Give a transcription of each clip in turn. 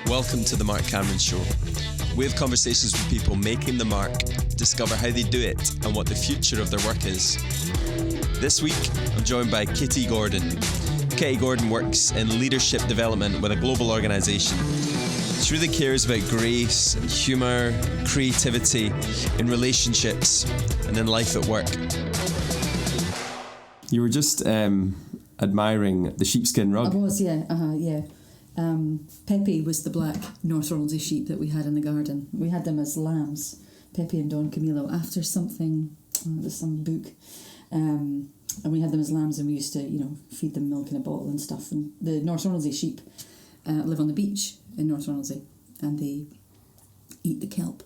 Welcome to the Mark Cameron Show. We have conversations with people making the mark, discover how they do it and what the future of their work is. This week, I'm joined by Kitty Gordon. Kitty Gordon works in leadership development with a global organisation. She really cares about grace and humour, creativity in relationships and in life at work. You were just admiring the sheepskin rug. I was, yeah. Pepe was the black North Ronaldsay sheep that we had in the garden. We had them as lambs, Pepe and Don Camilo, after something, there's some book. And we had them as lambs, and we used to, feed them milk in a bottle and stuff. And the North Ronaldsay sheep live on the beach in North Ronaldsay, and they eat the kelp.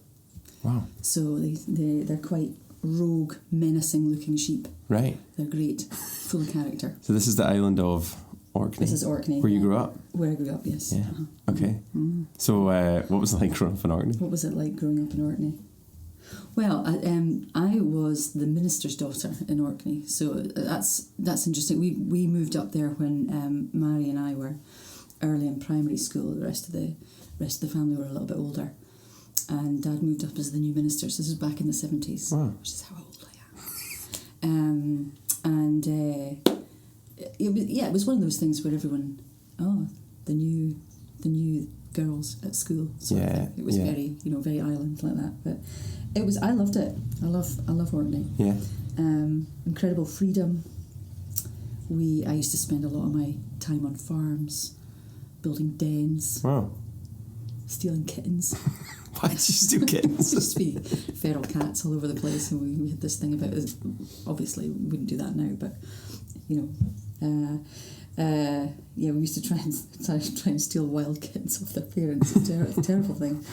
Wow. So they're quite rogue, menacing looking sheep. Right. They're great, full of character. So this is the island of Orkney. This is Orkney. Where you grew up? Where I grew up, yes. Yeah. Uh-huh. Okay. Mm-hmm. So what was it like growing up in Orkney? What was it like growing up in Orkney? Well, I was the minister's daughter in Orkney, so that's interesting. We moved up there when Mary and I were early in primary school. The rest of the family were a little bit older, and Dad moved up as the new minister. So this was back in the 70s, wow. Which is how old I am. It was one of those things where everyone, the new girls at school. Yeah, it was very very island like that. But I loved it. I love Orkney. Yeah. Incredible freedom. I used to spend a lot of my time on farms, building dens. Wow. Stealing kittens. Why did you steal kittens? There used to be feral cats all over the place, and we had this thing about it. Obviously, we wouldn't do that now, but we used to try and steal wild kittens off their parents. It's a terrible thing.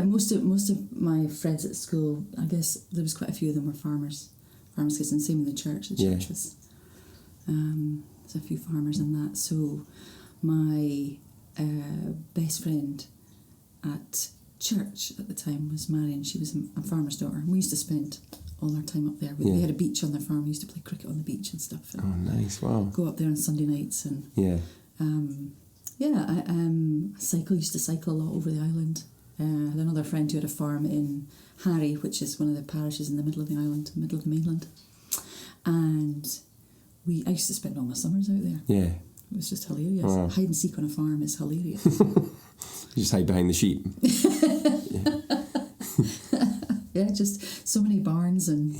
Most of my friends at school, I guess there was quite a few of them were farmers kids, and same in the church. The church was there's a few farmers in that. So my best friend at church at the time was Mary, and she was a farmer's daughter. And we used to spend all our time up there. We had a beach on their farm. We used to play cricket on the beach and stuff. And nice! Wow. Go up there on Sunday nights and I used to cycle a lot over the island. I had another friend who had a farm in Harry, which is one of the parishes in the middle of the island, middle of the mainland. And I used to spend all my summers out there. Yeah. It was just hilarious. Wow. Hide and seek on a farm is hilarious. You just hide behind the sheep. Yeah, just so many barns and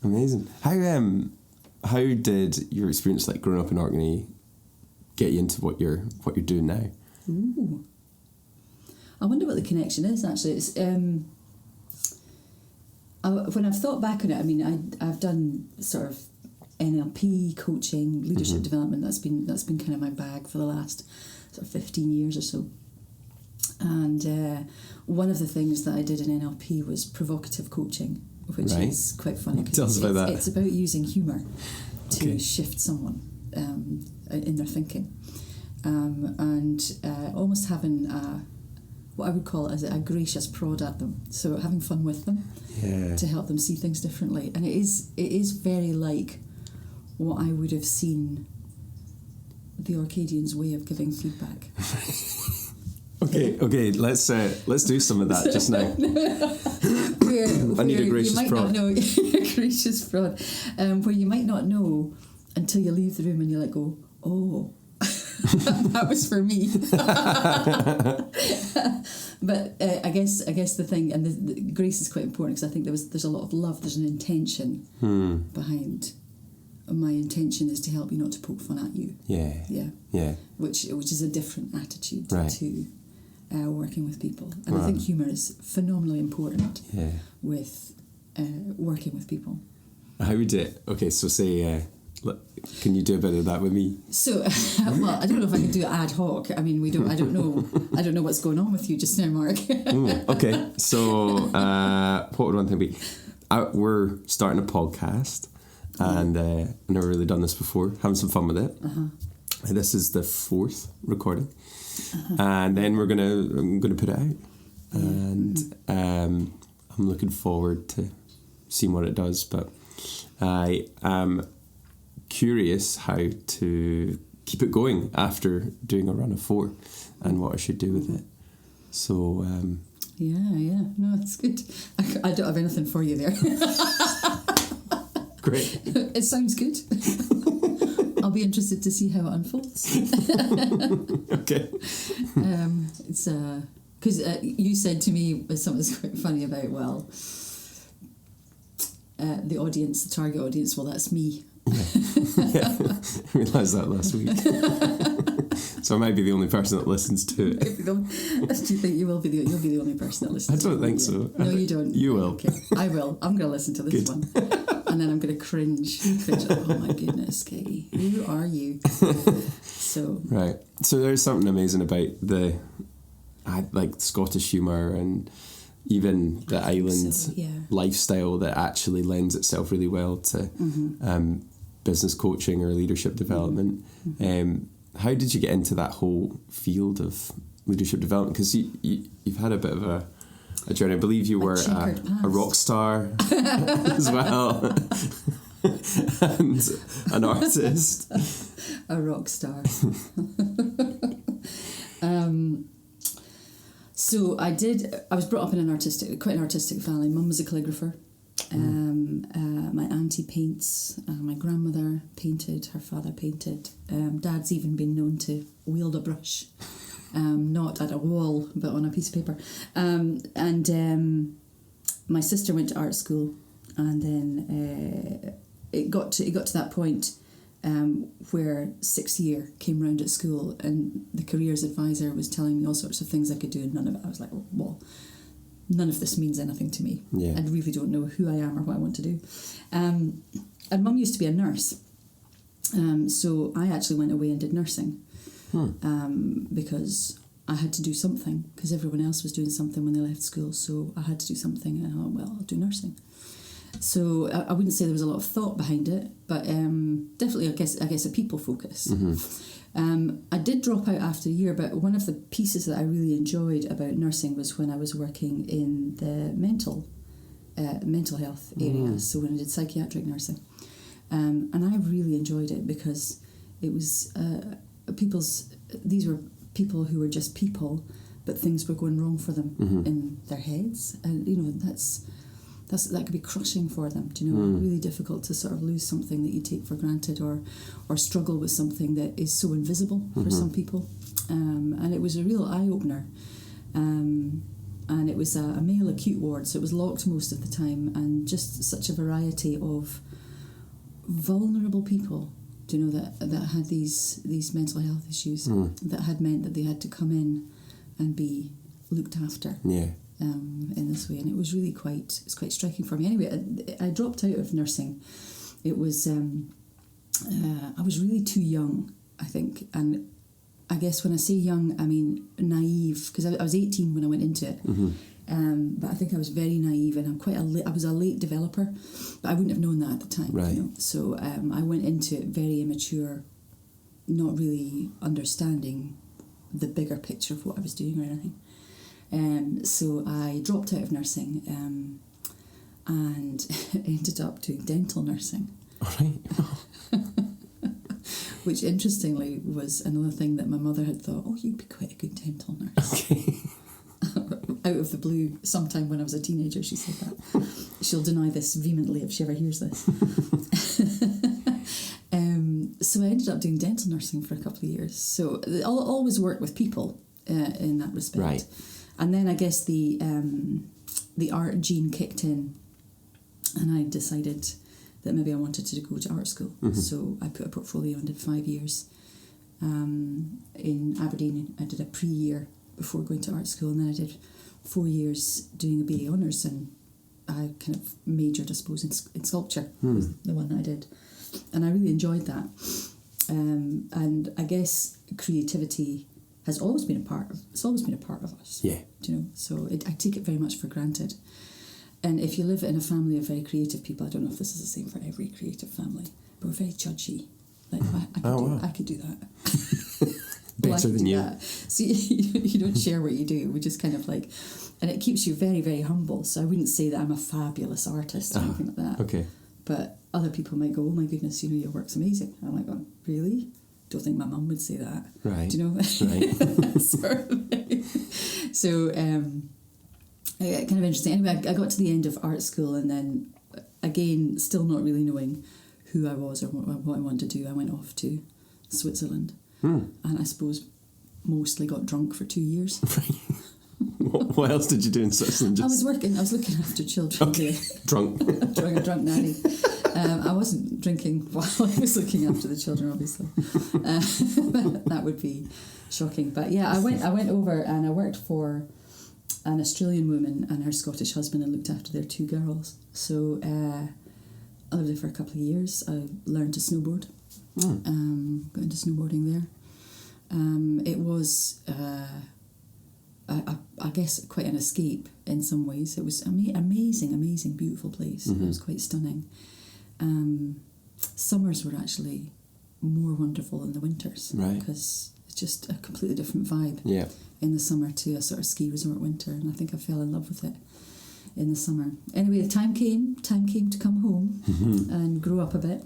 Amazing. How did your experience like growing up in Orkney get you into what you're doing now? Ooh. I wonder what the connection is actually. It's when I've thought back on it, I've done sort of NLP coaching, leadership development. That's been kind of my bag for the last sort of 15 years or so. And one of the things that I did in NLP was provocative coaching, which is quite funny. Tell us about that. It's about using humour to shift someone in their thinking, and almost having what I would call as a gracious prod at them. So having fun with them to help them see things differently. And it is very like what I would have seen the Orcadians' way of giving feedback. Okay. Let's do some of that just now. I need a gracious prod. Gracious prod, where you might not know until you leave the room and you're like, oh, that was for me. But I guess the thing, and the grace is quite important, because I think there's a lot of love. There's an intention behind. My intention is to help you, not to poke fun at you. Yeah. Which is a different attitude to working with people, and I think humour is phenomenally important with working with people. How would it? Okay, so say. Can you do a bit of that with me? So, well, I don't know if I can do it ad hoc. I mean, I don't know what's going on with you just now, Mark. Okay, so what would one thing be? We're starting a podcast, and I've never really done this before. Having some fun with it. And this is the 4th recording, and then I'm gonna put it out, and I'm looking forward to seeing what it does. But I am curious how to keep it going after doing a run of 4 and what I should do with it. So... Yeah. No, it's good. I don't have anything for you there. Great. It sounds good. I'll be interested to see how it unfolds. Okay. It's because you said to me something quite funny about the audience, the target audience. Well, that's me. Yeah. I realised that last week. So I might be the only person that listens to it. Do you think you'll be the only person that listens? I don't think so. No, you don't. You will. Okay, I will. I'm going to listen to this one, and then I'm going to cringe. Oh my goodness, Katie, who are you? So right. So there's something amazing about the Scottish humour and even the island lifestyle that actually lends itself really well to business coaching or leadership development. How did you get into that whole field of leadership development? Because you've had a bit of a journey. I believe you were a rock star as well, and an artist. A rock star. So I was brought up in quite an artistic family. Mum was a calligrapher. My auntie paints, my grandmother painted, her father painted. Dad's even been known to wield a brush, not at a wall, but on a piece of paper. And my sister went to art school, and then it got to that point where 6th year came round at school, and the careers advisor was telling me all sorts of things I could do, and none of it. I was like, well, none of this means anything to me. Yeah. I really don't know who I am or what I want to do. And Mum used to be a nurse. So I actually went away and did nursing because I had to do something, because everyone else was doing something when they left school. So I had to do something, and I thought, well, I'll do nursing. So I wouldn't say there was a lot of thought behind it, but definitely I guess a people focus. I did drop out after a year, but one of the pieces that I really enjoyed about nursing was when I was working in the mental health area. So when I did psychiatric nursing, and I really enjoyed it because it was these were people who were just people, but things were going wrong for them in their heads, and that could be crushing for them. Do you know? Really difficult to sort of lose something that you take for granted, or struggle with something that is so invisible for some people. And it was a real eye opener. And it was a male acute ward, so it was locked most of the time, and just such a variety of vulnerable people. Do you know that had these mental health issues that had meant that they had to come in and be looked after. Yeah. In this way, and it was really quite striking for me. Anyway, I dropped out of nursing. It was I was really too young, I think, and I guess when I say young, I mean naive, because I was 18 when I went into it. But I think I was very naive, and I was a late developer, but I wouldn't have known that at the time. Right. You know? So I went into it very immature, not really understanding the bigger picture of what I was doing or anything. So I dropped out of nursing and ended up doing dental nursing. All right. Which interestingly was another thing that my mother had thought, oh, you'd be quite a good dental nurse. Okay. Out of the blue, sometime when I was a teenager, she said that. She'll deny this vehemently if she ever hears this. So I ended up doing dental nursing for a couple of years. So I'll always work with people in that respect. Right. And then I guess the art gene kicked in, and I decided that maybe I wanted to go to art school. So I put a portfolio and did 5 years in Aberdeen. I did a pre-year before going to art school, and then I did 4 years doing a BA Honours, and I kind of majored, I suppose, in sculpture, was the one that I did. And I really enjoyed that. And I guess creativity has always been a part of us. Yeah. Do you know? So I take it very much for granted. And if you live in a family of very creative people, I don't know if this is the same for every creative family, but we're very judgy. Like I could do that. better than you. That. So you don't share what you do. We just kind of like, and it keeps you very, very humble. So I wouldn't say that I'm a fabulous artist or anything like that. Okay. But other people might go, oh my goodness, your work's amazing. I'm like, oh, really? Don't think my mum would say that. Right. Do you know? Right. Sort of thing. So, kind of interesting. Anyway, I got to the end of art school, and then, again, still not really knowing who I was or what I wanted to do, I went off to Switzerland. And I suppose mostly got drunk for 2 years. What else did you do in Switzerland? I was working. I was looking after children. Okay. Drunk. A drunk nanny. I wasn't drinking while I was looking after the children, obviously. That would be shocking. But yeah, I went over and I worked for an Australian woman and her Scottish husband and looked after their 2 girls. So I lived there for a couple of years. I learned to snowboard. Got into snowboarding there. It was, I guess, quite an escape in some ways. It was amazing, beautiful place. It was quite stunning. Summers were actually more wonderful than the winters, right? Because it's just a completely different vibe. Yeah. In the summer to a sort of ski resort winter, and I think I fell in love with it in the summer. Anyway, the time came to come home and grow up a bit.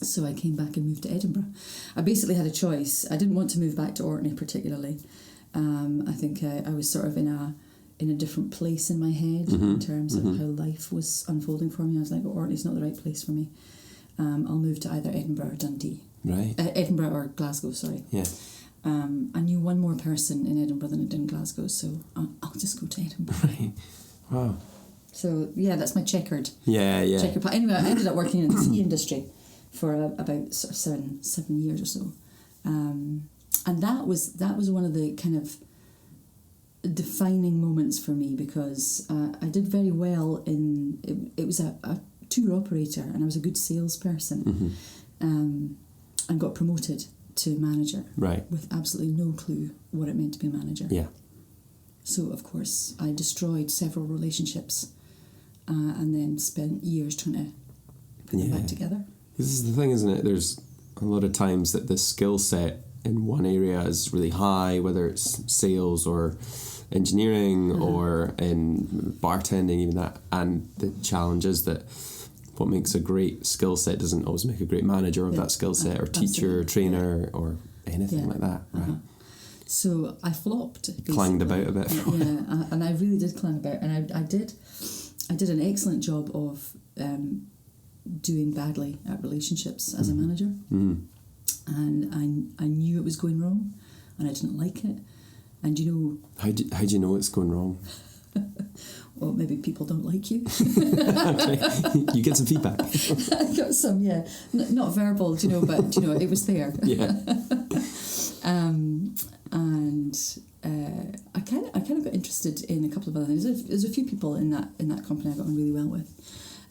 So I came back and moved to Edinburgh. I basically had a choice. I didn't want to move back to Orkney particularly. I think I was sort of in a different place in my head in terms of how life was unfolding for me. I was like, Orkney's not the right place for me. I'll move to either Edinburgh or Dundee. Right. Edinburgh or Glasgow, sorry. Yeah. I knew one more person in Edinburgh than I did in Glasgow, so I'll just go to Edinburgh. Right. Wow. So, yeah, that's my checkered. Yeah. Checkered path. Anyway, I ended up working in the tea industry for about sort of 7 years or so. And that was one of the kind of defining moments for me, because I did very well in it was a tour operator, and I was a good salesperson, and got promoted to manager, right, with absolutely no clue what it meant to be a manager. Yeah. So of course I destroyed several relationships, and then spent years trying to put them back together. This is the thing, isn't it? There's a lot of times that the skill set in one area is really high, whether it's sales or engineering or in bartending, even that. And the challenge is that what makes a great skill set doesn't always make a great manager of that skill set, or teacher, or trainer, or anything like that, right? So I flopped. Basically. Clanged about a bit. And I really did clang about, and I did an excellent job of doing badly at relationships as a manager, and I knew it was going wrong, and I didn't like it. And how do you know it's going wrong? Well, maybe people don't like you. Okay. You get some feedback. I got some, not verbal, but it was there. Yeah. And I kind of got interested in a couple of other things. There's a few people in that company I got on really well with,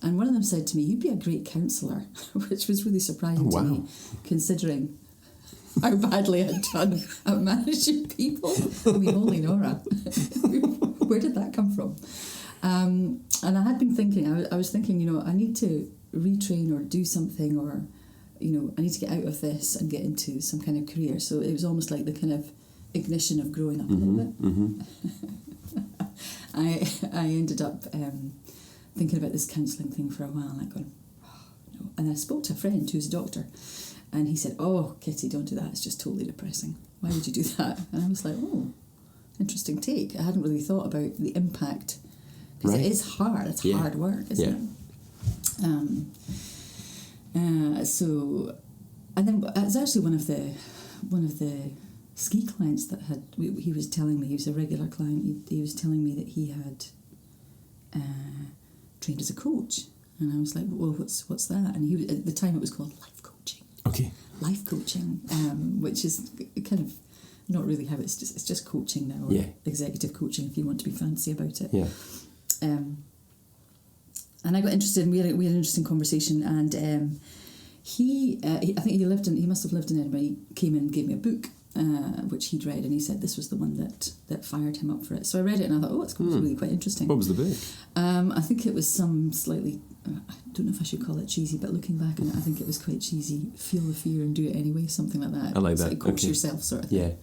and one of them said to me, "You'd be a great counsellor," which was really surprising to me, considering how badly I'd done at managing people. I mean, holy Nora, where did that come from? And I had been thinking, I was thinking, I need to retrain or do something, or, I need to get out of this and get into some kind of career. So it was almost like the kind of ignition of growing up a little bit. I ended up thinking about this counselling thing for a while, like going, no. And I spoke to a friend who's a doctor, and he said, "Oh, Kitty, don't do that. It's just totally depressing. Why would you do that?" And I was like, "Oh, interesting take. I hadn't really thought about the impact, because it is hard. It's hard work, isn't it?" So, and then it was actually one of the ski clients that he was telling me, he was a regular client. He was telling me that he had trained as a coach, and I was like, "Well, what's that?" And at the time it was called life coaching. Okay. Life coaching, which is kind of not really how it's just coaching now, or executive coaching if you want to be fancy about it. Yeah. And I got interested, and we had an interesting conversation. And I think he must have lived in Edinburgh. He came in and gave me a book, which he'd read, and he said this was the one that fired him up for it. So I read it, and I thought, oh, it's really quite interesting. What was the book? I think it was some slightly I don't know if I should call it cheesy, but looking back on it, I think it was quite cheesy. Feel the fear and do it anyway, something like that. I like that. Like coach yourself sort of thing. Yeah.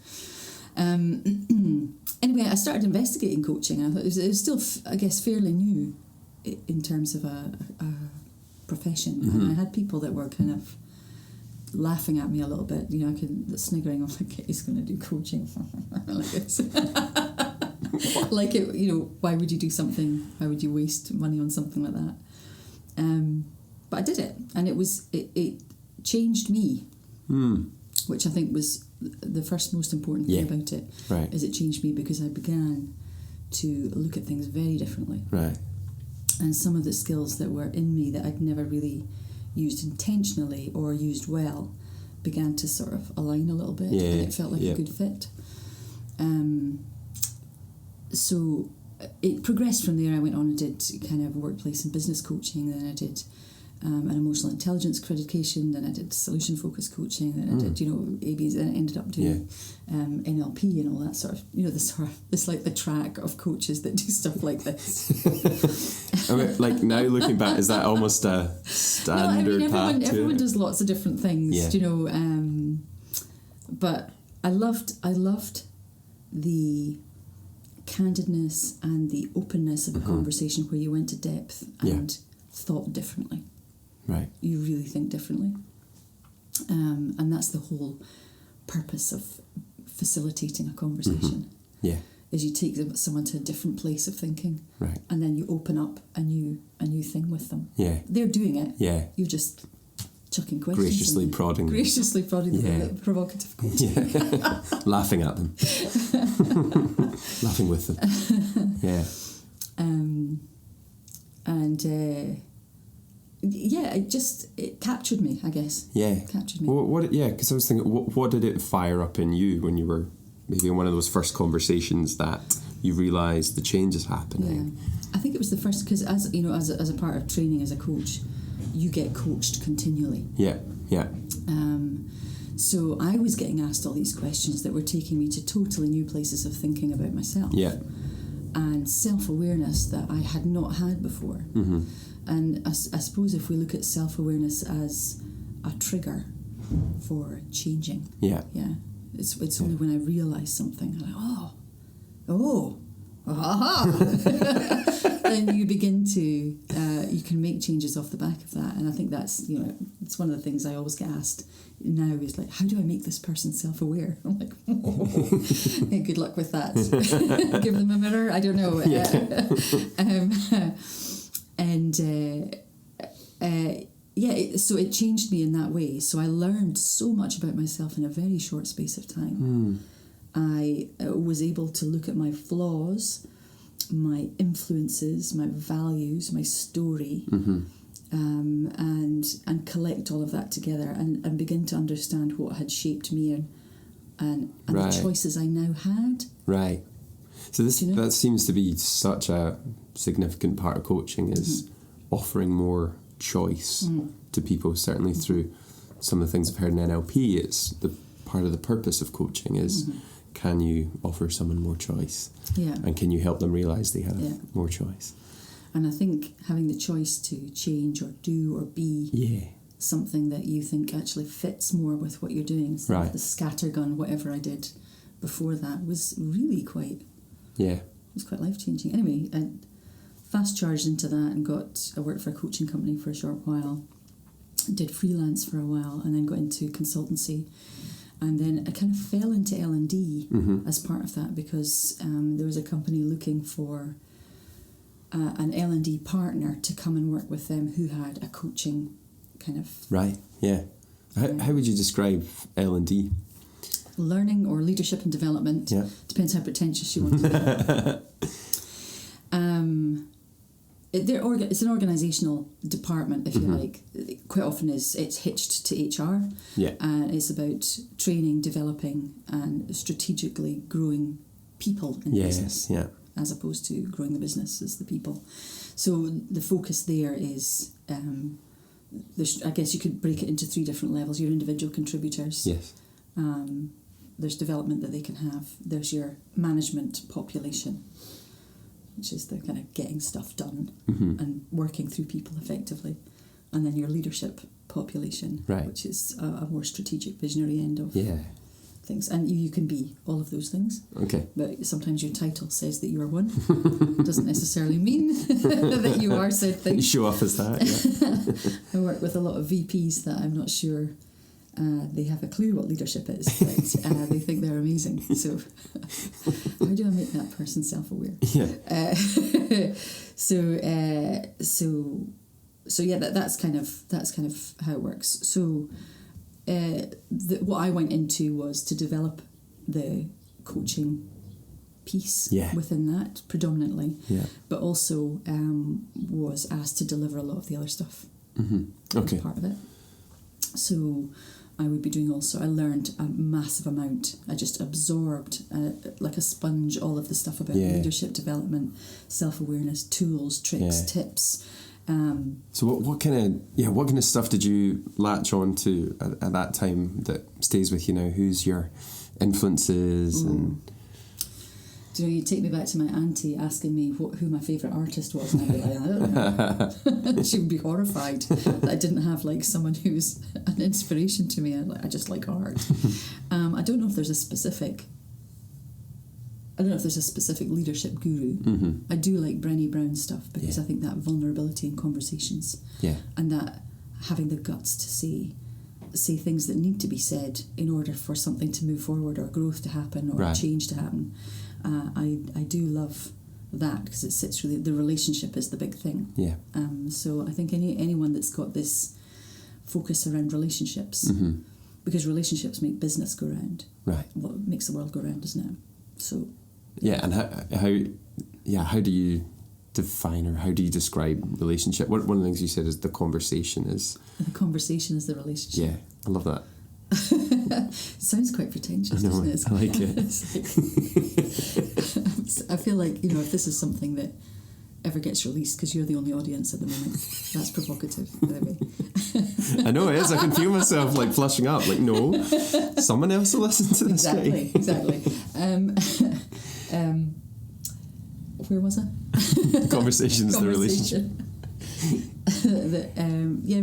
Anyway, I started investigating coaching. I thought it was still, I guess, fairly new in terms of a profession. And I had people that were kind of laughing at me a little bit, sniggering. I'm like, he's going to do coaching like this. Like it, why would you do something? Why would you waste money on something like that? But I did it, and it changed me, which I think was the first most important thing about it. Right. Is it changed me because I began to look at things very differently. Right. And some of the skills that were in me that I'd never really used intentionally or used well began to sort of align a little bit, and it felt like a good fit. So it progressed from there. I went on and did kind of workplace and business coaching, then I did an emotional intelligence accreditation, then I did solution focused coaching, then I did ABs, and I ended up doing NLP and all that sort of this like the track of coaches that do stuff like this. I mean, like now looking back, is that almost a standard path? Everyone does lots of different things, but I loved the candidness and the openness of a conversation where you went to depth and thought differently. Right. You really think differently. And that's the whole purpose of facilitating a conversation. Yeah. Is you take someone to a different place of thinking. Right. And then you open up a new thing with them. Yeah. They're doing it. Yeah. You're just chucking questions. Graciously prodding them with provocative questions. Yeah. Laughing at them. Laughing with them. Yeah. It captured me, I guess. Yeah. Captured me. Well, because I was thinking, what did it fire up in you when you were maybe in one of those first conversations that you realised the change is happening? Yeah. I think it was the first, because as a part of training as a coach, you get coached continually. Yeah. So I was getting asked all these questions that were taking me to totally new places of thinking about myself. Yeah. And self-awareness that I had not had before. And I suppose if we look at self-awareness as a trigger for changing. Yeah. It's only when I realise something, I'm like, then you begin to, you can make changes off the back of that. And I think that's, it's one of the things I always get asked now is like, how do I make this person self-aware? I'm like, hey, good luck with that. Give them a mirror? I don't know. So it changed me in that way. So I learned so much about myself in a very short space of time. I was able to look at my flaws, my influences, my values, my story, and collect all of that together and begin to understand what had shaped me and the choices I now had. Right. So that seems to be such a significant part of coaching is offering more choice to people, certainly through some of the things I've heard in NLP. It's the part of the purpose of coaching is can you offer someone more choice? Yeah. And can you help them realise they have more choice? And I think having the choice to change or do or be something that you think actually fits more with what you're doing, so the scattergun, whatever I did before that, was really quite life-changing. Anyway, I fast charged into that and I worked for a coaching company for a short while, did freelance for a while, and then got into consultancy. And then I kind of fell into L&D as part of that because there was a company looking for an L&D partner to come and work with them who had a coaching kind of... Right, yeah. How would you describe L&D? Learning or leadership and development. Yeah. Depends how pretentious you want to be. It's an organisational department, if you like. Quite often it's hitched to HR. Yeah. And it's about training, developing and strategically growing people in business. Yeah. As opposed to growing the business as the people. So the focus there is, I guess you could break it into 3 different levels. Your individual contributors. Yes. There's development that they can have. There's your management population. which is the kind of getting stuff done Mm-hmm. and working through people effectively. And then your leadership population, Right. which is a more strategic, visionary end of things. And you can be all of those things. Okay. But sometimes your title says that you are one. Doesn't necessarily mean that you are said thing. You show off as that, yeah. I work with a lot of VPs that I'm not sure they have a clue what leadership is, but they think they're amazing. So how do I make that person self-aware? Yeah. So yeah, that's kind of how it works. So what I went into was to develop the coaching piece within that predominantly, but also was asked to deliver a lot of the other stuff. Mm-hmm. Okay. As part of it. So I would be doing also, I learned a massive amount. I just absorbed like a sponge all of the stuff about leadership development, self-awareness, tools, tricks, tips. So what kind of stuff did you latch on to at that time that stays with you now? Who's your influences? And do you know, you take me back to my auntie asking me who my favourite artist was, and I'd be like, I don't know. She would be horrified that I didn't have like someone who's an inspiration to me. I just like art. I don't know if there's a specific leadership guru. Mm-hmm. I do like Brené Brown stuff because I think that vulnerability in conversations and that having the guts to say things that need to be said in order for something to move forward or growth to happen or change to happen. I do love that because it sits really, the relationship is the big thing. Yeah. So I think anyone that's got this focus around relationships, because relationships make business go round. Right. What makes the world go round, doesn't it? So. Yeah, and how do you define or how do you describe relationship? One of the things you said is the conversation is the relationship. Yeah, I love that. It sounds quite pretentious, doesn't it? I like it. I feel like, if this is something that ever gets released, because you're the only audience at the moment, that's provocative, by the way. I know it is. I can feel myself like flushing up. Like, no, someone else will listen to this. Exactly. Where was I? Conversations, the relationship.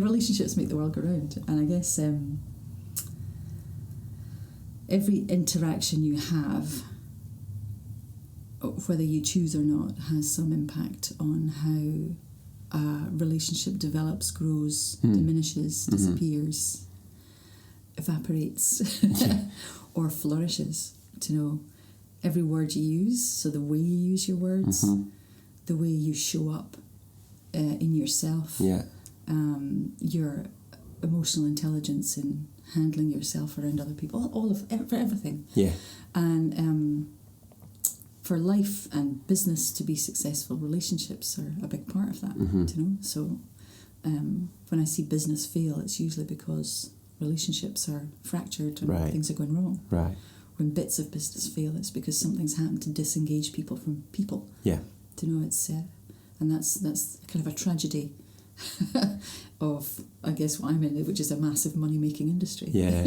Relationships make the world go round, and I guess every interaction you have, whether you choose or not, has some impact on how a relationship develops, grows, diminishes, disappears, evaporates, or flourishes. To know every word you use, so the way you use your words, the way you show up in yourself, your emotional intelligence in handling yourself around other people, for everything. Yeah. And for life and business to be successful, relationships are a big part of that. So when I see business fail, it's usually because relationships are fractured and things are going wrong. Right. When bits of business fail, it's because something's happened to disengage people from people. Yeah. It's and that's kind of a tragedy of, I guess, what I'm in, which is a massive money-making industry. Yeah.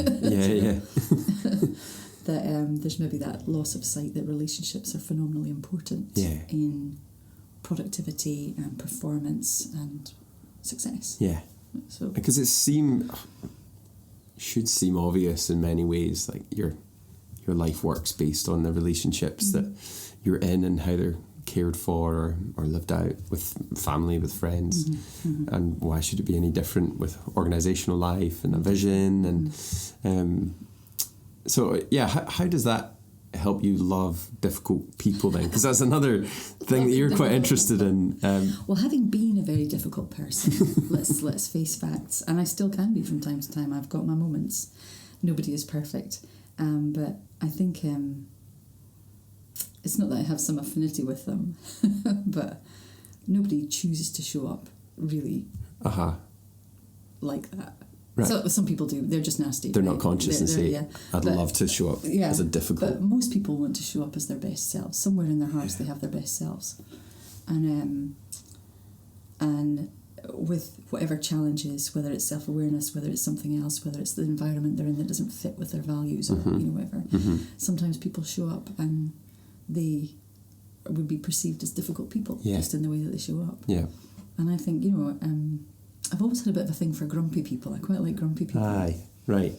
That there's maybe that loss of sight that relationships are phenomenally important in productivity and performance and success. Yeah. So because should seem obvious in many ways, like your life works based on the relationships that you're in and how they're cared for or lived out with family, with friends. And why should it be any different with organisational life and a vision? And how does that help you love difficult people then? Because that's another thing that you're quite interested in. Well, having been a very difficult person, let's face facts, and I still can be from time to time. I've got my moments. Nobody is perfect, but I think it's not that I have some affinity with them, but nobody chooses to show up really like that. Right. So some people do. They're just nasty. They're not conscious and say, I'd love to show up as a difficult... But most people want to show up as their best selves. Somewhere in their hearts they have their best selves. And with whatever challenges, whether it's self-awareness, whether it's something else, whether it's the environment they're in that doesn't fit with their values or whatever, sometimes people show up and they would be perceived as difficult people, just in the way that they show up. Yeah. And I think, I've always had a bit of a thing for grumpy people. I quite like grumpy people. Aye, right.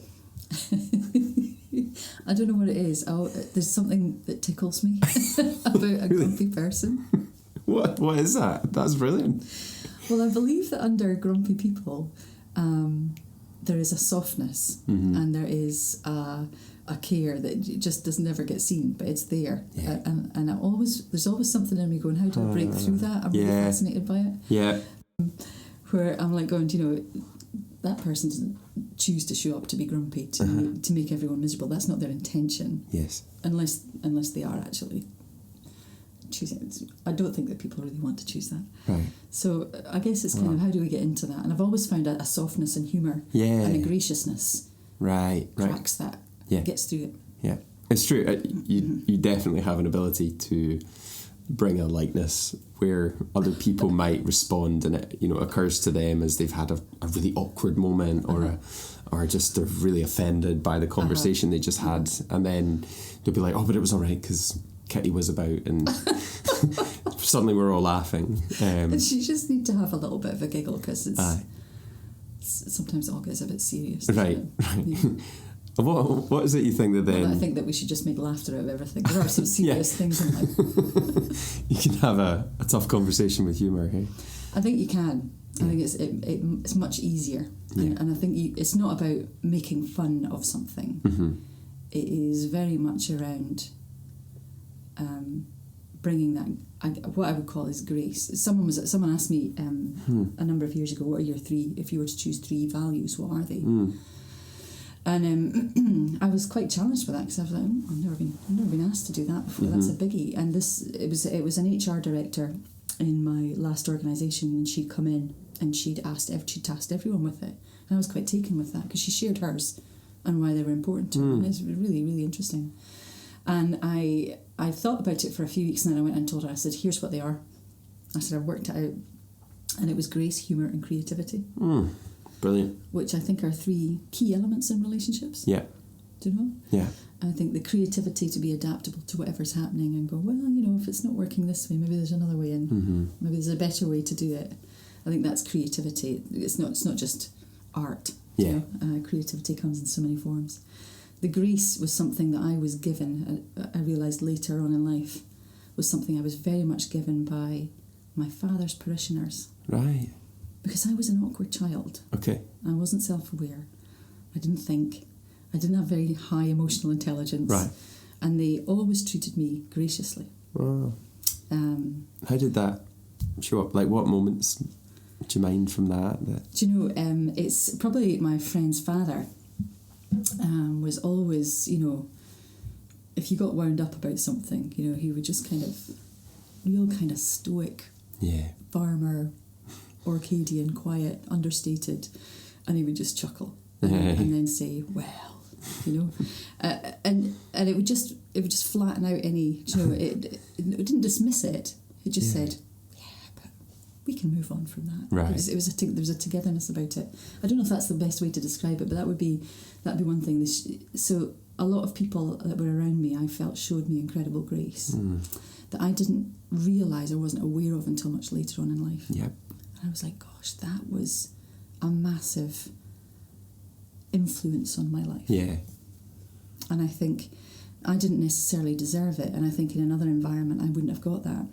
I don't know what it is. There's something that tickles me about a grumpy person. What is that? That's brilliant. Well, I believe that under grumpy people, there is a softness, and there is a care that just doesn't ever get seen, but it's there. Yeah. And there's always something in me going, how do I break through that? I'm really fascinated by it. Yeah. Where I'm like going, that person doesn't choose to show up to be grumpy to make everyone miserable. That's not their intention. Yes. Unless they are actually choosing. I don't think that people really want to choose that. Right. So I guess it's kind of, how do we get into that? And I've always found a softness and humour and a graciousness cracks that, gets through it. Yeah, it's true. You definitely have an ability to bring a lightness where other people might respond, and it occurs to them as they've had a really awkward moment, or just they're really offended by the conversation they just had, and then they'll be like, oh, but it was all right because Kitty was about, and suddenly we're all laughing. And you just need to have a little bit of a giggle because sometimes it all gets a bit serious. Right. Yeah. What is it you think that then... Well, I think that we should just make laughter out of everything. There are some serious things in life. You can have a tough conversation with humour, hey? I think you can. I think it's much easier. And I think it's not about making fun of something. It is very much around bringing that, what I would call is grace. Someone asked me a number of years ago, what are your if you were to choose 3 values, what are they? And I was quite challenged with that because I was like, I've never been asked to do that before. That's a biggie. And it was an HR director in my last organisation, and she'd come in and she'd tasked everyone with it. And I was quite taken with that because she shared hers and why they were important to her. And it's really, really interesting. And I thought about it for a few weeks, and then I went and told her, I said, here's what they are. I said, I've worked it out. And it was grace, humour and creativity. Brilliant. Which I think are 3 key elements in relationships. Yeah. Do you know? Yeah. I think the creativity to be adaptable to whatever's happening and go, well, if it's not working this way, maybe there's another way in. Maybe there's a better way to do it. I think that's creativity. It's not just art. Yeah. Creativity comes in so many forms. The grace was something that I was given, I realised later on in life, was something I was very much given by my father's parishioners. Right. Because I was an awkward child. Okay. I wasn't self-aware. I didn't think. I didn't have very high emotional intelligence. Right. And they always treated me graciously. Wow. How did that show up? Like, what moments do you mind from that? Do you know, it's probably my friend's father was always, if you got wound up about something, he would just real kind of stoic, farmer, Orcadian, quiet, understated, and he would just chuckle and then say, well, and it would just flatten out any, it didn't dismiss it. It just said, but we can move on from that. Right. There was a togetherness about it. I don't know if that's the best way to describe it, but that'd be one thing. So a lot of people that were around me, I felt, showed me incredible grace that I didn't realise or wasn't aware of until much later on in life. Yep. And I was like, gosh, that was a massive influence on my life. Yeah. And I think I didn't necessarily deserve it, and I think in another environment I wouldn't have got that.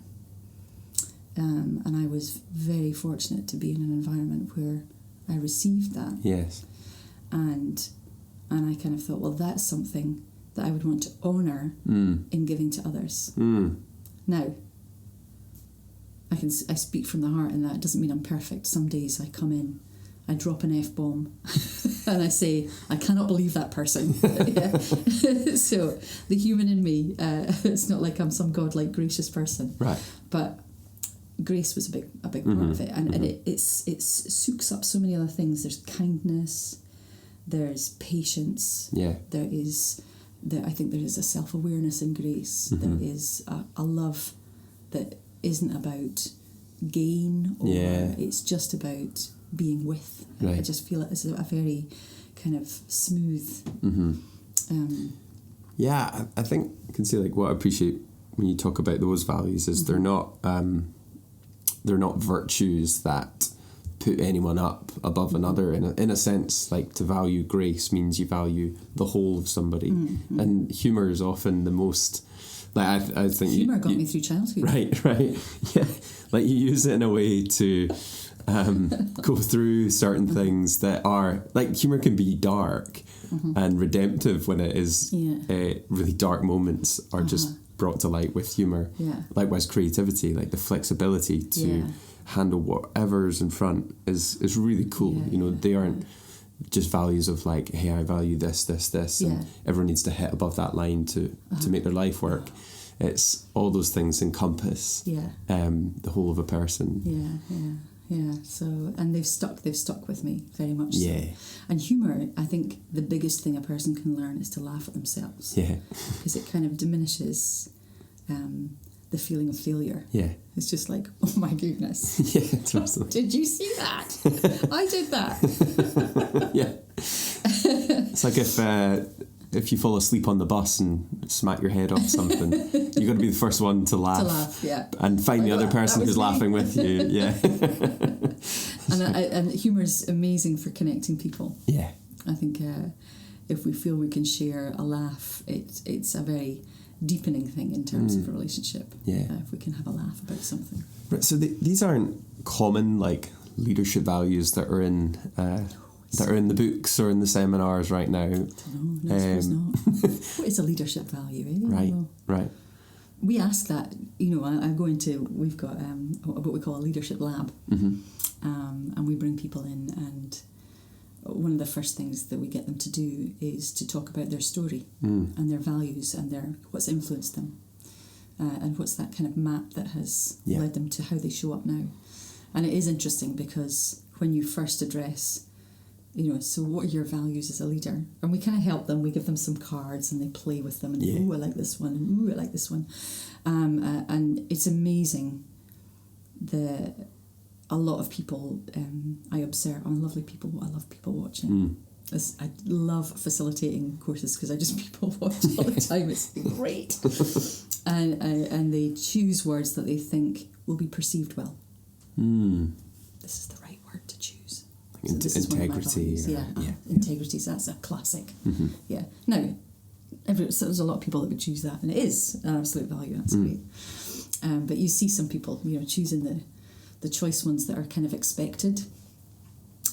And I was very fortunate to be in an environment where I received that. Yes. And I kind of thought, well, that's something that I would want to honour in giving to others. Now, I speak from the heart, and that doesn't mean I'm perfect. Some days I come in, I drop an F-bomb, and I say, I cannot believe that person. So the human in me, it's not like I'm some godlike gracious person. Right. But grace was a big part of it, and it soaks up so many other things. There's kindness, there's patience. Yeah. I think there is a self-awareness in grace. There is a love that isn't about gain, or it's just about being with. Right. I just feel it's a very kind of smooth. I think I can say, like, what I appreciate when you talk about those values is they're not virtues that put anyone up above another. In a sense, like to value grace means you value the whole of somebody, and humour is often the most. Like I think humour got me through childhood. Right, yeah. Like you use it in a way to go through certain things that are like humour can be dark and redemptive when it is really dark moments are just brought to light with humour. Yeah. Likewise, creativity, like the flexibility to handle whatever's in front is really cool. You know, they aren't just values of like, hey, I value this, and everyone needs to hit above that line to make their life work. It's all those things encompass the whole of a person. Yeah. So, and they've stuck with me very much. Yeah. So. And humour, I think the biggest thing a person can learn is to laugh at themselves. Yeah. Because it kind of diminishes the feeling of failure. Yeah. It's just like, oh my goodness. Yeah, totally. Did you see that? I did that. Yeah. It's like if you fall asleep on the bus and smack your head off something, you've got to be the first one to laugh. And find the other person who's laughing with you. Yeah. And humour's amazing for connecting people. Yeah. I think if we feel we can share a laugh, it's a very deepening thing in terms of a relationship. Yeah. If we can have a laugh about something. Right. So these aren't common like leadership values that are in the books or in the seminars right now. No, I suppose not. What is a leadership value? Right. We ask that, I go into, we've got what we call a leadership lab, and we bring people in, and one of the first things that we get them to do is to talk about their story and their values and what's influenced them, and what's that kind of map that has led them to how they show up now. And it is interesting because when you first address, so what are your values as a leader? And we kind of help them. We give them some cards and they play with them. And ooh, I like this one. And ooh, I like this one. And it's amazing a lot of people I observe, and lovely people, I love people watching. I love facilitating courses because I just people watch all the time. It's great. And they choose words that they think will be perceived well. This is the right word to choose. So integrity. Integrity. So that's a classic. Yeah. Now, so there's a lot of people that would choose that, and it is an absolute value. That's great. But you see some people, choosing the choice ones that are kind of expected.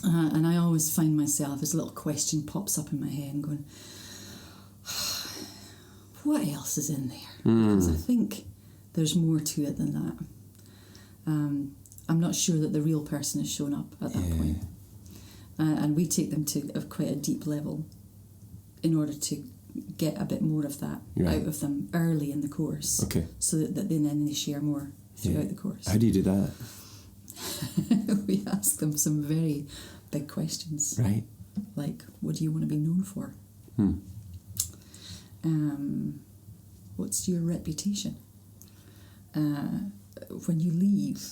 And I always find myself as a little question pops up in my head and going, what else is in there? Because I think there's more to it than that. I'm not sure that the real person has shown up at that point. And we take them to quite a deep level in order to get a bit more of that out of them early in the course. Okay. So that then they share more throughout the course. How do you do that? We ask them some very big questions. Right. Like, what do you want to be known for? What's your reputation? When you leave,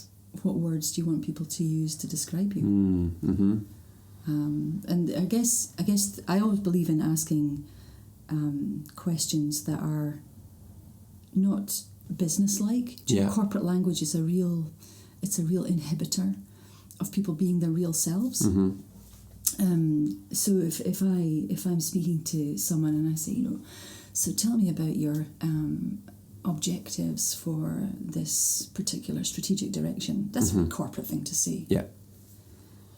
what words do you want people to use to describe you? And I guess I always believe in asking questions that are not business-like. Corporate language is a real inhibitor of people being their real selves. So if I'm speaking to someone and I say, so tell me about your objectives for this particular strategic direction. That's a corporate thing to say. Yeah.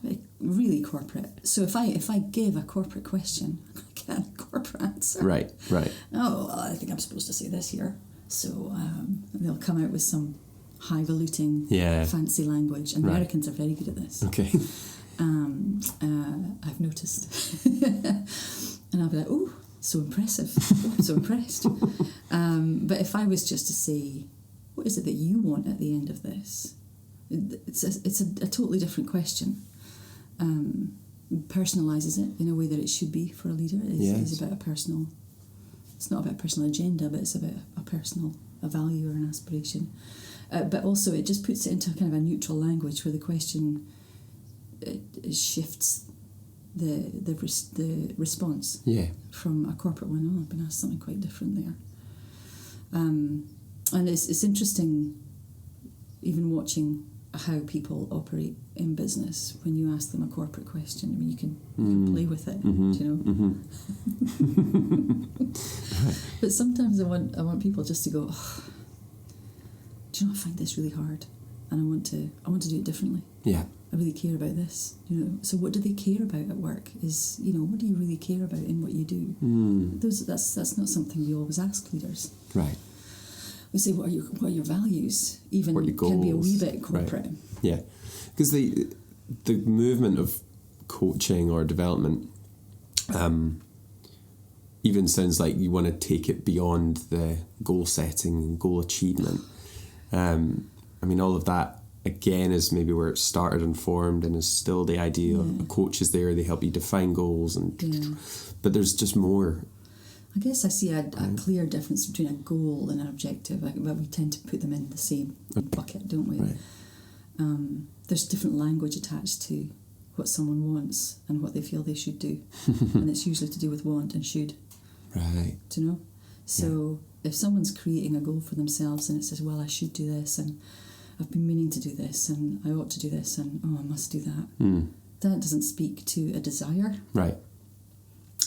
Like, really corporate. So if I give a corporate question, I get a corporate answer. Right. Oh, well, I think I'm supposed to say this here. So they'll come out with some highfalutin, fancy language. And Americans are very good at this. Okay. I've noticed. And I'll be like, oh, so impressive. Oh, I'm so impressed. But if I was just to say, what is it that you want at the end of this? It's a totally different question. Personalises it in a way that it should be for a leader. It's about it's not about a personal agenda, but it's about a value or an aspiration. But also it just puts it into kind of a neutral language where the question it shifts the response from a corporate one. Oh, I've been asked something quite different there. And it's interesting, even watching how people operate in business. When you ask them a corporate question, I mean, you can play with it, do you know? But sometimes I want people just to go, oh, do you know, I find this really hard, and I want to do it differently. Yeah. I really care about this, you know. So what do they care about at work? Is, you know, what do you really care about in what you do? That's not something we always ask leaders. Right. We say, what are your values? Even what are your goals? Can be a wee bit corporate. Right. Yeah, because the movement of coaching or development even sounds like you want to take it beyond the goal setting and goal achievement. I mean, all of that again is maybe where it started and formed, and is still the idea of a coach is there, they help you define goals, but there's just more. I guess I see a clear difference between a goal and an objective, but we tend to put them in the same bucket, don't we? Right. There's different language attached to what someone wants and what they feel they should do, and it's usually to do with want and should. Right. Do you know? So if someone's creating a goal for themselves and it says, well, I should do this, and I've been meaning to do this, and I ought to do this, and I must do that, that doesn't speak to a desire. Right.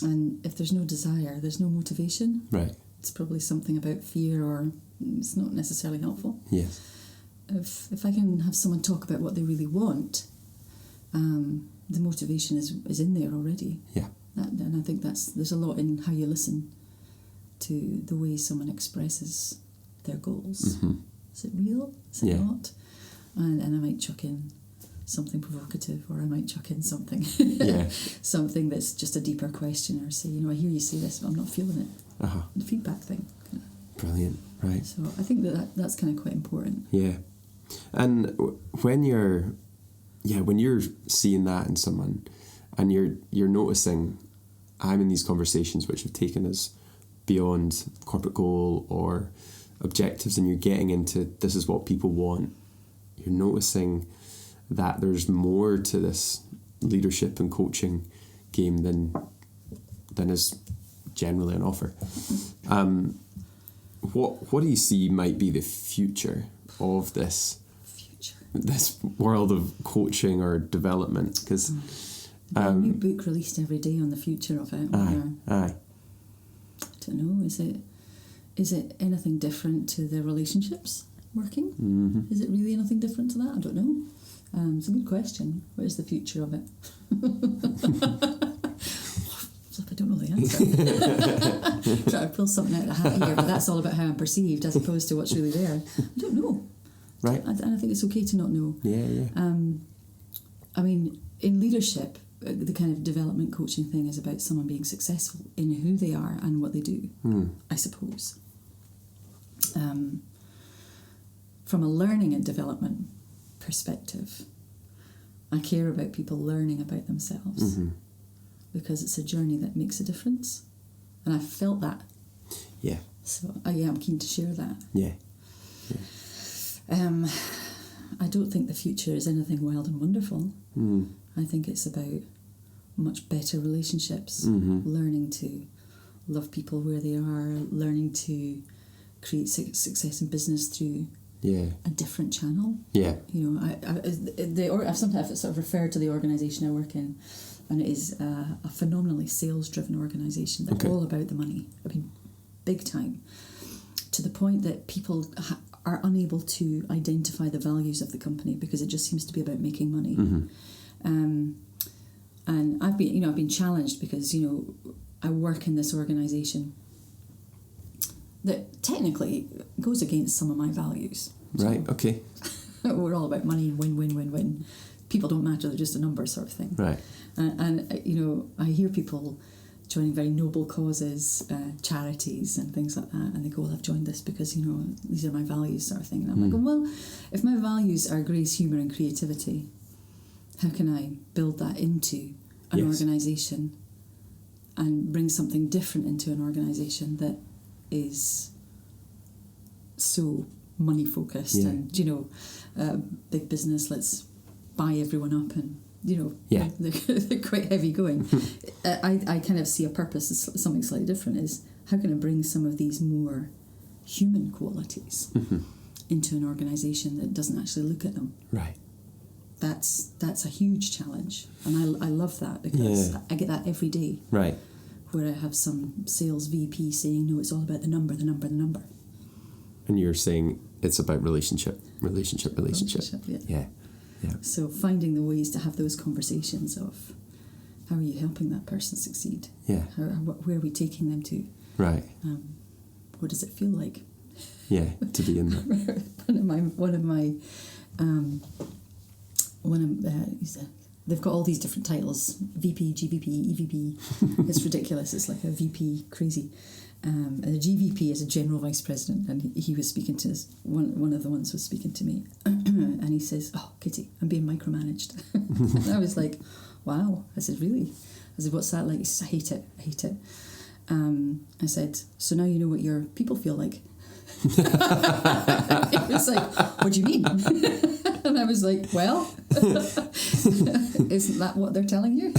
And if there's no desire, there's no motivation. Right. It's probably something about fear, or it's not necessarily helpful. Yes. If I can have someone talk about what they really want, the motivation is in there already. Yeah. And I think there's a lot in how you listen to the way someone expresses their goals. Is it real? Is it not? And I might chuck in something provocative, or I might chuck in something something that's just a deeper question, or say, you know, I hear you say this, but I'm not feeling it. The feedback thing. Brilliant. Right. So I think that's kind of quite important. Yeah. And when you're seeing that in someone, and you're noticing, I'm in these conversations which have taken us beyond corporate goal or objectives, and you're getting into, this is what people want. You're noticing that there's more to this leadership and coaching game than is generally on offer. What do you see might be the future of this world of coaching or development? Because a new book released every day on the future of it. Aye. I don't know. Is it anything different to the relationships working? Is it really anything different to that? I don't know. It's a good question. What is the future of it? I don't know the answer. Try to pull something out of the hat here, but that's all about how I'm perceived as opposed to what's really there. I don't know. Right. And I think it's okay to not know. Yeah. I mean, in leadership, the kind of development coaching thing is about someone being successful in who they are and what they do, I suppose. From a learning and development perspective, I care about people learning about themselves because it's a journey that makes a difference, and I felt that. Yeah. So I'm keen to share that. Yeah. I don't think the future is anything wild and wonderful. I think it's about much better relationships, learning to love people where they are, learning to create success in business through a different channel. Yeah. You know, I've sometimes sort of referred to the organisation I work in, and it is a phenomenally sales-driven organisation. They're all about the money. I mean, big time. To the point that people are unable to identify the values of the company because it just seems to be about making money. And I've been challenged because, you know, I work in this organisation that technically goes against some of my values. Right, okay. We're all about money and win. People don't matter, they're just a number sort of thing. Right. And you know, I hear people joining very noble causes, charities and things like that, and they go, well, I've joined this because, you know, these are my values sort of thing. And I'm like, well, if my values are grace, humour and creativity, how can I build that into an organisation and bring something different into an organisation that is so money focused and, you know, big business, let's buy everyone up and, you know, they're quite heavy going. I kind of see a purpose as something slightly different, is how can I bring some of these more human qualities into an organisation that doesn't actually look at them. Right. That's a huge challenge, and I love that because I get that every day. Right. Where I have some sales VP saying, no, it's all about the number. And you're saying it's about relationship. Yeah. So finding the ways to have those conversations of how are you helping that person succeed? Yeah. Where are we taking them to? Right. What does it feel like? Yeah, to be in that. They've got all these different titles: VP, GVP, EVP. It's ridiculous. It's like a VP crazy. And a GVP is a general vice president, and he was speaking to one of the ones was speaking to me, and he says, "Oh, Kitty, I'm being micromanaged." And I was like, "Wow." I said, "Really?" I said, "What's that like?" He says, "I hate it." I said, "So now you know what your people feel like." It was like, "What do you mean?" And I was like, "Well, isn't that what they're telling you?"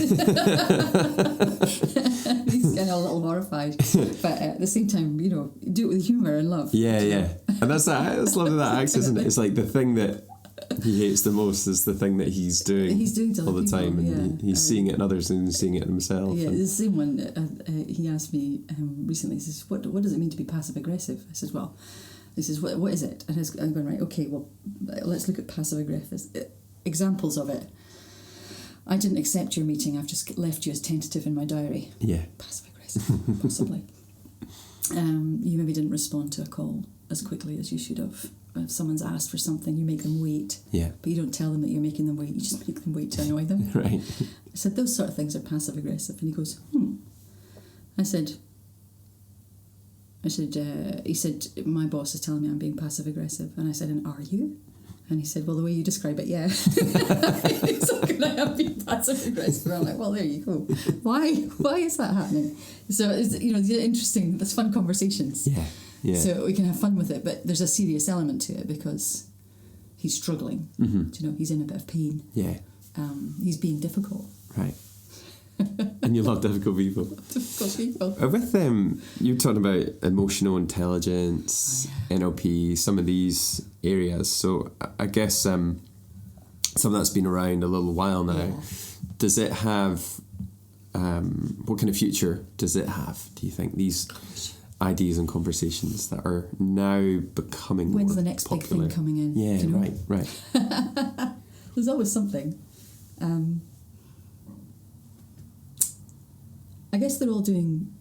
He's kind of a little horrified, but at the same time, do it with humour and love. Yeah. And that's that. I just love that accent, isn't it? It's like the thing that he hates the most is the thing that he's doing to all the people, time, and he's seeing it in others and he's seeing it in himself. Yeah, the same one. He asked me recently. He says, "What does it mean to be passive aggressive?" I said, "Well," he says, "What is it?" And I'm going, right. Okay, well, let's look at passive aggressive examples of it. I didn't accept your meeting. I've just left you as tentative in my diary. Yeah, passive aggressive, possibly. You maybe didn't respond to a call as quickly as you should have. If someone's asked for something, you make them wait. Yeah. But you don't tell them that you're making them wait. You just make them wait to annoy them. Right. I said, those sort of things are passive aggressive. And he goes, I said, he said, my boss is telling me I'm being passive aggressive. And I said, and are you? And he said, well, the way you describe it, yeah. He's like, I am being passive aggressive. And I'm like, well, there you go. Why is that happening? So, it's, interesting, there's fun conversations. Yeah. Yeah. So we can have fun with it, but there's a serious element to it because he's struggling. Mm-hmm. He's in a bit of pain. Yeah. He's being difficult. Right. And you love difficult people. Difficult people. With you're talking about emotional intelligence, NLP, some of these areas. So I guess some of that's been around a little while now. Yeah. Does it have, what kind of future does it have, do you think, these ideas and conversations that are now becoming When's more the next popular? Big thing coming in? Yeah, right. There's always something. I guess they're all doing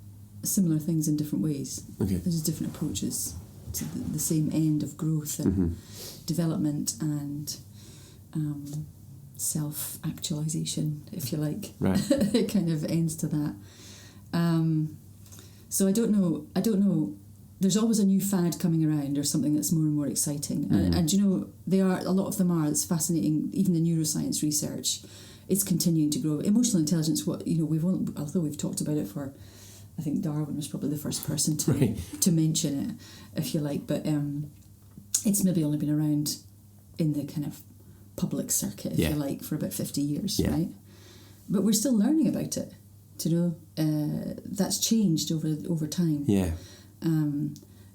similar things in different ways. Okay. There's different approaches to the same end of growth and development and self-actualization, if you like. Right. It kind of ends to that. So I don't know. There's always a new fad coming around or something that's more and more exciting. And they are, a lot of them are. It's fascinating. Even the neuroscience research, it's continuing to grow. Emotional intelligence, although we've talked about it for, I think Darwin was probably the first person to mention it, if you like. But it's maybe only been around in the kind of public circuit, if you like, for about 50 years, right? But we're still learning about it. That's changed over time. Yeah.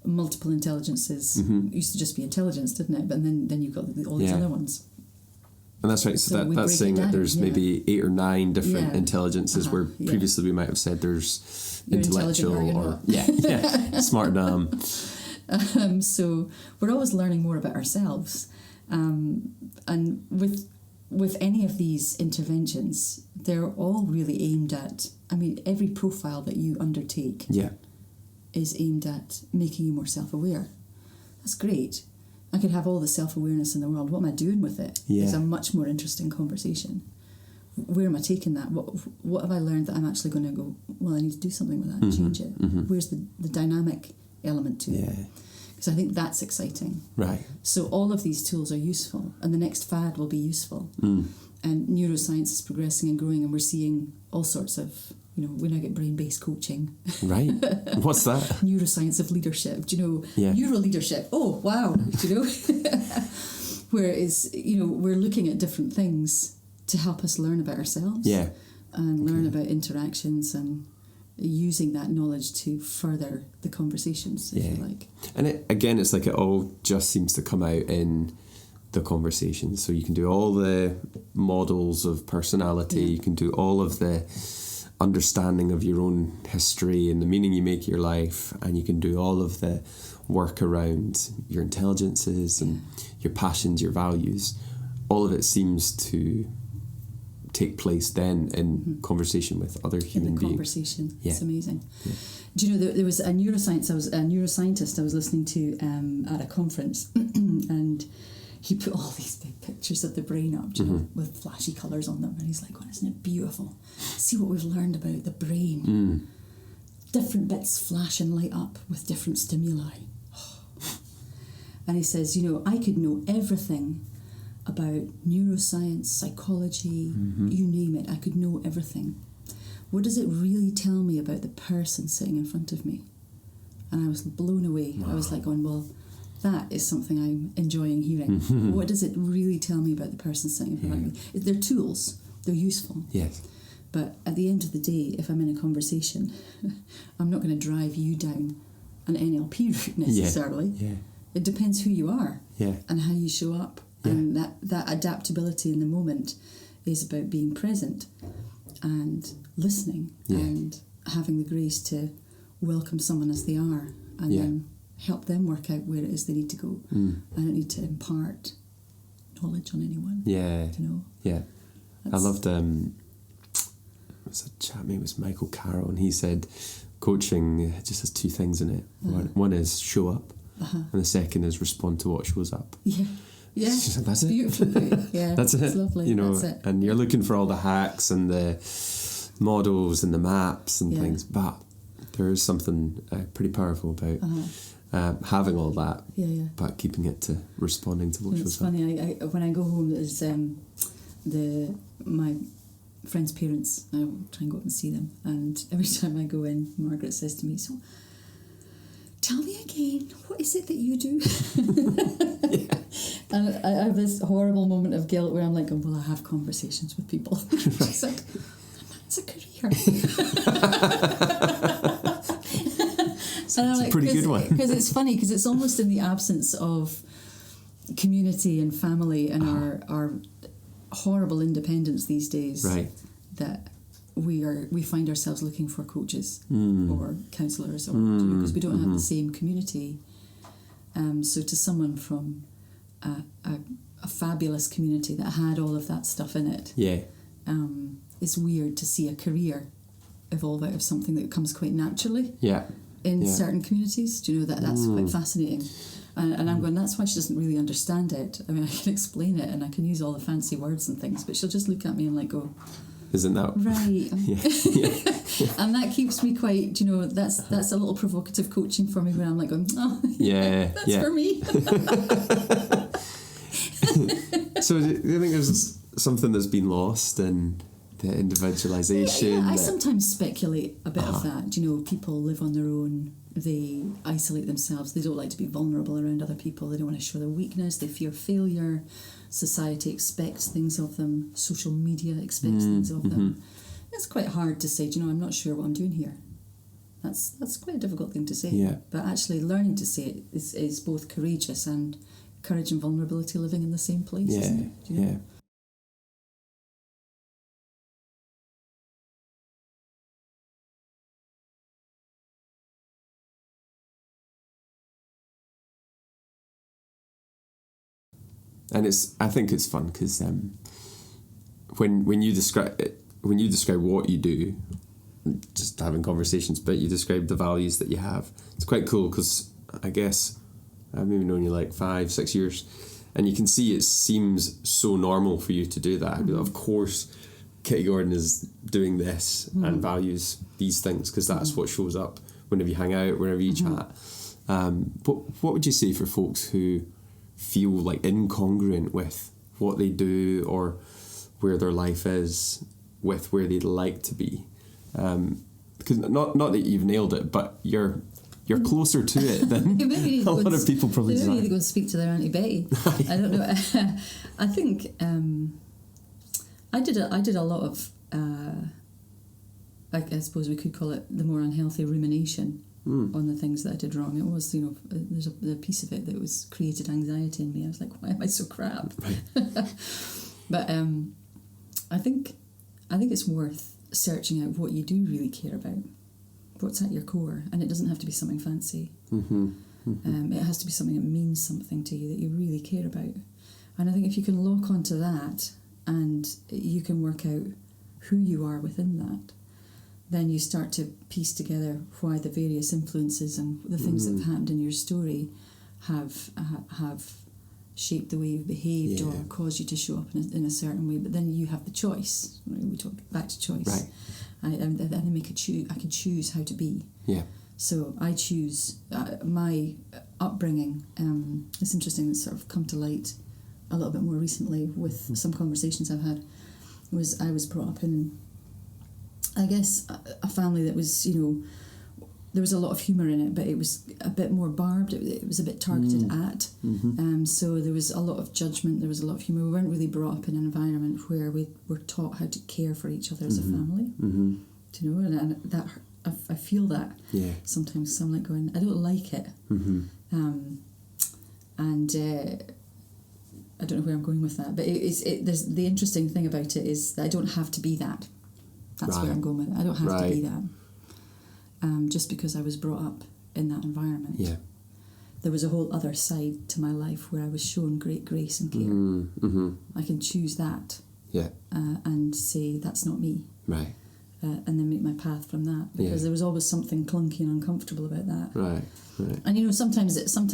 Multiple intelligences used to just be intelligence, didn't it? But then you've got all these other ones. And that's right. So that's saying that there's maybe 8 or 9 different intelligences where previously we might have said there's You're intellectual or smart dumb. So we're always learning more about ourselves, and with any of these interventions, they're all really aimed at. I mean, every profile that you undertake is aimed at making you more self-aware. That's great. I could have all the self-awareness in the world. What am I doing with it? Yeah. It's a much more interesting conversation. Where am I taking that? What have I learned that I'm actually going to go, well, I need to do something with that and change it? Where's the dynamic element to it? Because I think that's exciting. Right. So all of these tools are useful, and the next fad will be useful. And neuroscience is progressing and growing, and we're seeing all sorts of, we now get brain-based coaching. Right. What's that? Neuroscience of leadership. Neuro-leadership. Oh, wow. Whereas, we're looking at different things to help us learn about ourselves. Yeah. And learn about interactions and using that knowledge to further the conversations, if you like. And it's like it all just seems to come out in the conversation. So you can do all the models of personality, you can do all of the understanding of your own history and the meaning you make of your life, and you can do all of the work around your intelligences and your passions, your values. All of it seems to take place then in conversation with other human beings. Conversation, it's amazing. Do you know there was a neuroscientist I was listening to at a conference, and he put all these big pictures of the brain up, you know, with flashy colours on them, and he's like, "Oh, isn't it beautiful? See what we've learned about the brain. Different bits flash and light up with different stimuli." And he says, "You know, I could know everything about neuroscience, psychology, you name it. I could know everything. What does it really tell me about the person sitting in front of me?" And I was blown away. Wow. I was like going, well, that is something I'm enjoying hearing. What does it really tell me about the person sitting in front of me? They're tools. They're useful. Yes. But at the end of the day, if I'm in a conversation, I'm not going to drive you down an NLP route necessarily. It depends who you are and how you show up. And that adaptability in the moment is about being present and listening and having the grace to welcome someone as they are, and then help them work out where it is they need to go. I don't need to impart knowledge on anyone. You know? I loved was a chap, maybe it was Michael Carroll, and he said coaching just has two things in it. One is show up, and the second is respond to what shows up. That's it. Beautiful. That's it. It's lovely. You know, that's it. And you're looking for all the hacks and the models and the maps and things, but there is something pretty powerful about having all that, but keeping it to responding to what shows up. It's funny. I when I go home, there's my friends' parents. I try and go up and see them, and every time I go in, Margaret says to me, "So, tell me again, what is it that you do?" And I have this horrible moment of guilt where I'm like, "Oh, well, I have conversations with people." She's like, "That's a career." It's a pretty good one. Because it's funny, because it's almost in the absence of community and family and our horrible independence these days that we find ourselves looking for coaches or counsellors, or because we don't have the same community. So to someone from a fabulous community that had all of that stuff in it, it's weird to see a career evolve out of something that comes quite naturally in certain communities. Do you know that's quite fascinating? And I'm going, that's why she doesn't really understand it. I mean, I can explain it and I can use all the fancy words and things, but she'll just look at me and like go, isn't that right? And that keeps me quite, that's a little provocative coaching for me, when I'm like going, oh that's for me. So do you think there's something that's been lost in the individualization? I sometimes speculate a bit of that. People live on their own. They isolate themselves. They don't like to be vulnerable around other people. They don't want to show their weakness. They fear failure. Society expects things of them. Social media expects things of them. It's quite hard to say, I'm not sure what I'm doing here. That's quite a difficult thing to say. But actually learning to say it is both courageous, and courage and vulnerability living in the same place, isn't it? And I think it's fun because when you describe what you do, just having conversations, but you describe the values that you have. It's quite cool because I guess I've maybe known you like 5-6 years, and you can see it seems so normal for you to do that. Of course, Kitty Gordon is doing this and values these things because that's what shows up whenever you hang out, whenever you chat. But what would you say for folks who feel like incongruent with what they do or where their life is with where they'd like to be? Because not that you've nailed it, but you're closer to it than a lot of people probably desire. Maybe they go and speak to their Auntie Betty. I don't know. I think I did a lot of I suppose we could call it the more unhealthy rumination on the things that I did wrong. It was, there's a piece of it that was created anxiety in me. I was like, why am I so crap? Right. But I think it's worth searching out what you do really care about, what's at your core, and it doesn't have to be something fancy. It has to be something that means something to you, that you really care about. And I think if you can lock onto that and you can work out who you are within that, then you start to piece together why the various influences and the things that have happened in your story have shaped the way you've behaved or caused you to show up in a certain way. But then you have the choice. We talk back to choice. Right. And then I can choose how to be. Yeah. So I choose my upbringing. It's interesting. It's sort of come to light a little bit more recently with some conversations I've had. I was brought up in, I guess, a family that was, there was a lot of humour in it, but it was a bit more barbed. It was a bit targeted at. So there was a lot of judgment. There was a lot of humour. We weren't really brought up in an environment where we were taught how to care for each other as a family. Do you know? And that I feel that sometimes. So I'm like going, I don't like it. I don't know where I'm going with that, but there's the interesting thing about it is that I don't have to be that. That's where I'm going with it. I don't have to be that. Just because I was brought up in that environment. Yeah. There was a whole other side to my life where I was shown great grace and care. I can choose that. Yeah. And say that's not me. Right. And then make my path from that, because there was always something clunky and uncomfortable about that. Right. Right. And sometimes it's my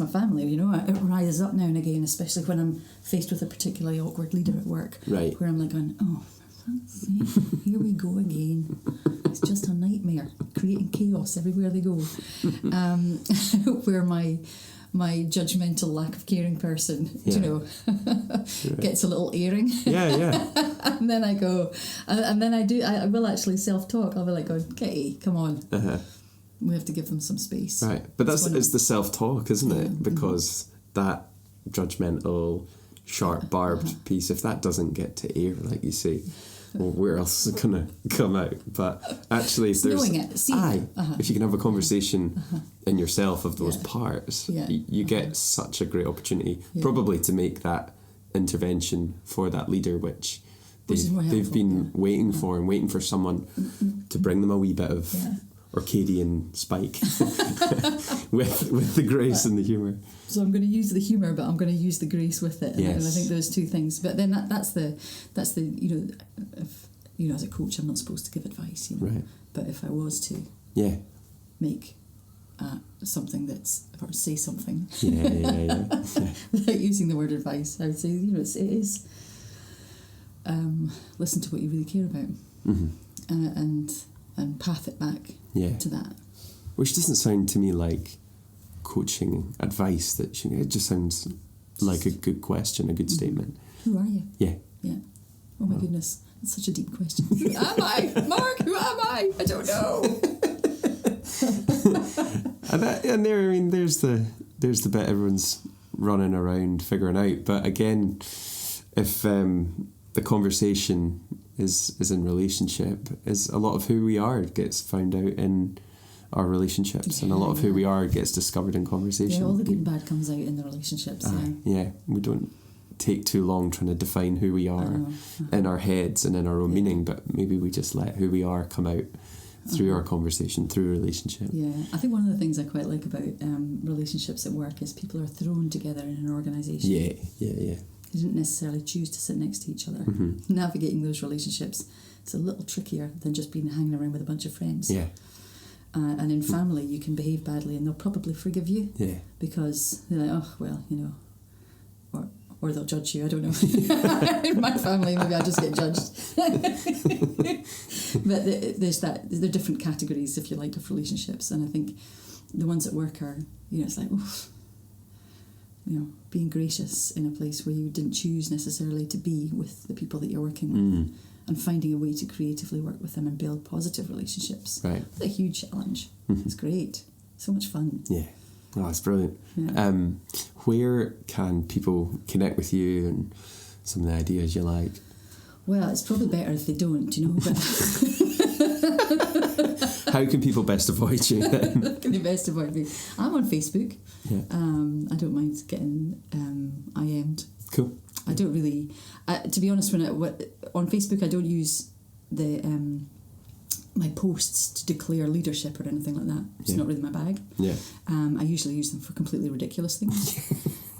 family. It rises up now and again, especially when I'm faced with a particularly awkward leader at work. Right. Where I'm like going, oh, for fuck's sake, here we go again. It's just a nightmare, creating chaos everywhere they go. Where my judgmental lack of caring person, gets a little airing. And then I go, and then I will actually self-talk. I'll be like going, okay, come on. We have to give them some space. Right. But it's the self-talk, isn't it? Because that judgmental, sharp, barbed piece, if that doesn't get to air, like you say, well, where else is it going to come out? But actually, if there's... if you can have a conversation in yourself of those parts, you get such a great opportunity, probably to make that intervention for that leader, which they've been waiting for, and waiting for someone to bring them a wee bit of Orcadian spike with the grace and the humour. So I'm going to use the humour, but I'm going to use the grace with it. And I think those two things. But then that's the as a coach, I'm not supposed to give advice, Right. But if I was to make something or say something without using the word advice, I would say, it is listen to what you really care about, and path it back to that. Which doesn't sound to me like coaching advice. It just sounds like a good question, a good statement. Who are you? Yeah. Oh my goodness, that's such a deep question. Who am I, Mark? Who am I? I don't know. There's the bit everyone's running around figuring out. But again, if the conversation is in relationship, is a lot of who we are gets found out in our relationships, and a lot of who we are gets discovered in conversation. All the good and bad comes out in the relationships. We don't take too long trying to define who we are in our heads and in our own meaning, but maybe we just let who we are come out through our conversation, through relationship. I think one of the things I quite like about relationships at work is people are thrown together in an organisation. They didn't necessarily choose to sit next to each other. Navigating those relationships, it's a little trickier than just being hanging around with a bunch of friends. And in family, you can behave badly and they'll probably forgive you because they're like, oh, well, or they'll judge you. I don't know. In my family, maybe I just get judged. But there are different categories, if you like, of relationships. And I think the ones at work are, it's like, oof. Being gracious in a place where you didn't choose necessarily to be with the people that you're working with, and finding a way to creatively work with them and build positive relationships. Right. It's a huge challenge. It's great. So much fun. Yeah. Oh, it's brilliant. Yeah. Where can people connect with you and some of the ideas you like? Well, it's probably better if they don't, but How can people best avoid you then? How can they best avoid me? I'm on Facebook. Yeah. I don't mind getting IM'd. Cool. I don't really, to be honest, on Facebook I don't use the my posts to declare leadership or anything like that. It's not really my bag. Yeah. I usually use them for completely ridiculous things,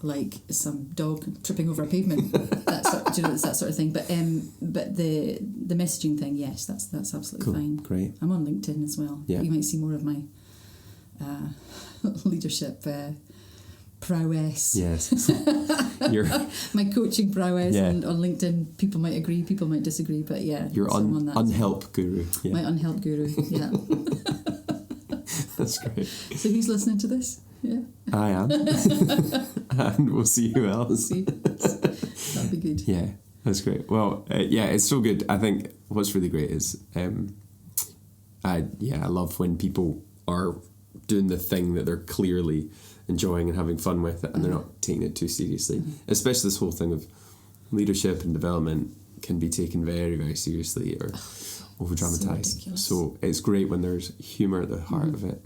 like some dog tripping over a pavement. It's that sort of thing. But the messaging thing, yes, that's absolutely cool. fine. Great. I'm on LinkedIn as well. Yeah. You might see more of my leadership prowess. Yes. My coaching prowess Yeah. on LinkedIn. People might agree, people might disagree, but yeah. Your unhelp guru. Yeah. My unhelp guru, yeah. That's great. So who's listening to this? Yeah. I am. And we'll see who else. That'd be good. Yeah, that's great. Well, it's so good. I think what's really great is I love when people are doing the thing that they're clearly enjoying and having fun with it, and they're not taking it too seriously. Especially this whole thing of leadership and development can be taken very, very seriously or over dramatized. So it's great when there's humour at the heart of it.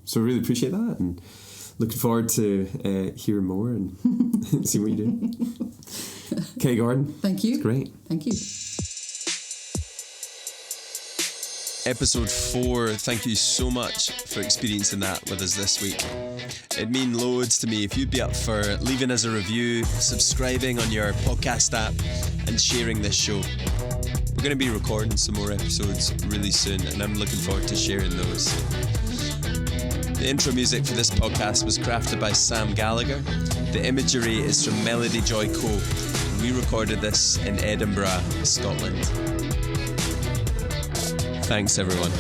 So I really appreciate that, and looking forward to hearing more and seeing what you do. Okay, Gordon. Thank you. It's great. Thank you. Episode 4, thank you so much for experiencing that with us this week. It'd mean loads to me if you'd be up for leaving us a review, subscribing on your podcast app, and sharing this show. We're going to be recording some more episodes really soon, and I'm looking forward to sharing those. The intro music for this podcast was crafted by Sam Gallagher. The imagery is from Melody Joy Cole. We recorded this in Edinburgh, Scotland. Thanks, everyone.